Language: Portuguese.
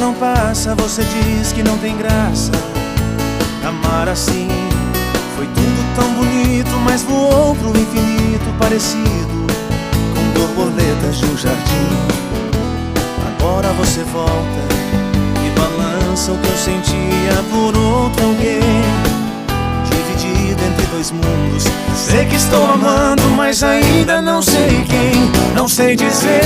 não passa, você diz que não tem graça. Amar assim foi tudo tão bonito, mas voou pro infinito, parecido com borboletas de um jardim. Agora você volta e balança o que eu sentia por outro alguém, dividido entre dois mundos. Sei que estou amando, mas ainda não sei quem. Não sei dizer